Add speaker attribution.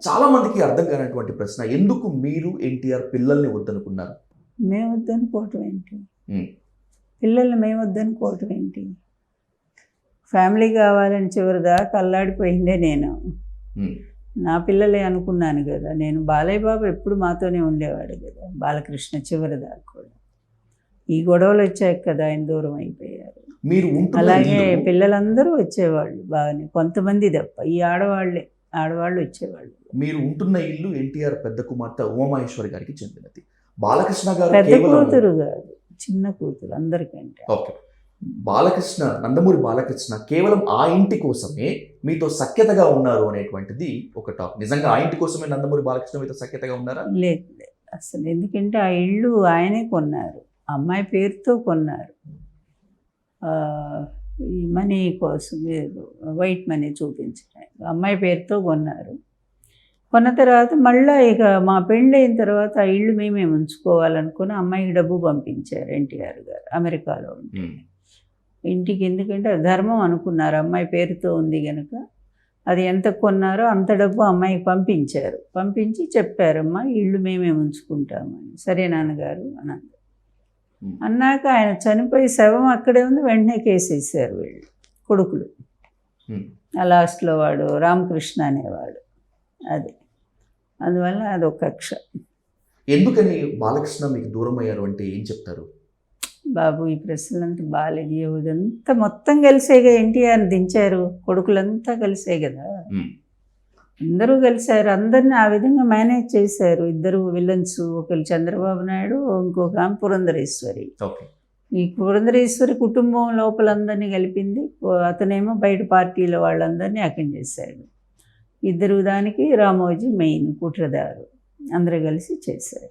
Speaker 1: చాలా మందికి అర్థం కానటువంటి ప్రశ్న, ఎందుకు మీరు ఎన్టీఆర్ పిల్లల్ని వద్దనుకున్నారు?
Speaker 2: మేము వద్దనుకోవటం ఏంటి?
Speaker 1: ఉమ్,
Speaker 2: పిల్లల్ని మేము వద్దనుకోవటం ఏంటి? ఫ్యామిలీ కావాలని చివరి దాకా అల్లాడిపోయిందే నేను.
Speaker 1: ఉమ్,
Speaker 2: నా పిల్లలే అనుకున్నాను కదా. నేను బాలయ్య బాబు ఎప్పుడు మాతోనే ఉండేవాడు కదా, బాలకృష్ణ చివరి దాకా కూడా. ఈ గొడవలు వచ్చాక కదా ఆయన దూరం అయిపోయారు.
Speaker 1: మీరు ఉంటున్న
Speaker 2: అలాగే
Speaker 1: ఇల్లు-
Speaker 2: పిల్లలందరూ వచ్చేవాళ్ళు బాగానే, కొంతమంది తప్ప. ఈ ఆడవాళ్ళు వచ్చేవాళ్ళు.
Speaker 1: మీరు ఉంటున్న ఇల్లు ఎన్టీఆర్ పెద్ద కుమార్తె ఉమామహేశ్వరి గారికి చెందినది. బాలకృష్ణ గారు
Speaker 2: పెద్ద
Speaker 1: కేవలం
Speaker 2: కూతురు కాదు, చిన్న కూతురు అందరికంటే.
Speaker 1: ఓకే, బాలకృష్ణ, నందమూరి బాలకృష్ణ కేవలం ఆ ఇంటి కోసమే మీతో సఖ్యతగా ఉన్నారు అనేటువంటిది ఒక టాక్. నిజంగా ఆ ఇంటి కోసమే నందమూరి బాలకృష్ణ మీతో సఖ్యతగా ఉన్నారా?
Speaker 2: లేదు లేదు అసలు. ఎందుకంటే ఆ ఇల్లు ఆయనే కొన్నారు, అమ్మాయి పేరుతో కొన్నారు. ఈ మనీ కోసం, వైట్ మనీ చూపించడానికి అమ్మాయి పేరుతో కొన్నారు. కొన్న తర్వాత మళ్ళీ ఇక మా పెళ్ళైన తర్వాత ఆ ఇల్లు మేమే ఉంచుకోవాలనుకుని అమ్మాయికి డబ్బు పంపించారు ఎన్టీఆర్ గారు అమెరికాలో ఉంటే ఇంటికి. ఎందుకంటే అది ధర్మం అనుకున్నారు, అమ్మాయి పేరుతో ఉంది కనుక. అది ఎంత కొన్నారో అంత డబ్బు అమ్మాయికి పంపించారు. పంపించి చెప్పారమ్మా ఇల్లు మేమే ఉంచుకుంటామని. సరే నాన్నగారు అన్నారు. అన్నాక ఆయన చనిపోయి శవం అక్కడే ఉంది. వెంటనే కేసేసారు వీళ్ళు కొడుకులు. ఆ లాస్ట్లో వాడు రామకృష్ణ అనేవాడు. అది అందువల్ల అదొక కక్ష.
Speaker 1: ఎందుకని బాలకృష్ణ మీకు దూరం అయ్యారు అంటే ఏం చెప్తారు?
Speaker 2: బాబు ఈ ప్రశ్నలంతా బాగాలేదు. ఇదంతా మొత్తం కలిసేగా ఎన్టీఆర్ని దించారు, కొడుకులంతా కలిసే కదా, అందరూ కలిశారు. అందరినీ ఆ విధంగా మేనేజ్ చేశారు. ఇద్దరు విలన్స్, ఒకరు చంద్రబాబు నాయుడు, ఇంకొక ఆమె పురంధరేశ్వరి.
Speaker 1: ఓకే,
Speaker 2: ఈ పురంధరేశ్వరి కుటుంబం లోపలందరినీ కలిపింది, అతనేమో బయట పార్టీల వాళ్ళందరినీ ఏకం చేశాడు. ఇద్దరు దానికి రామోజీ మెయిన్ కుట్రదారు, అందరూ కలిసి చేశారు.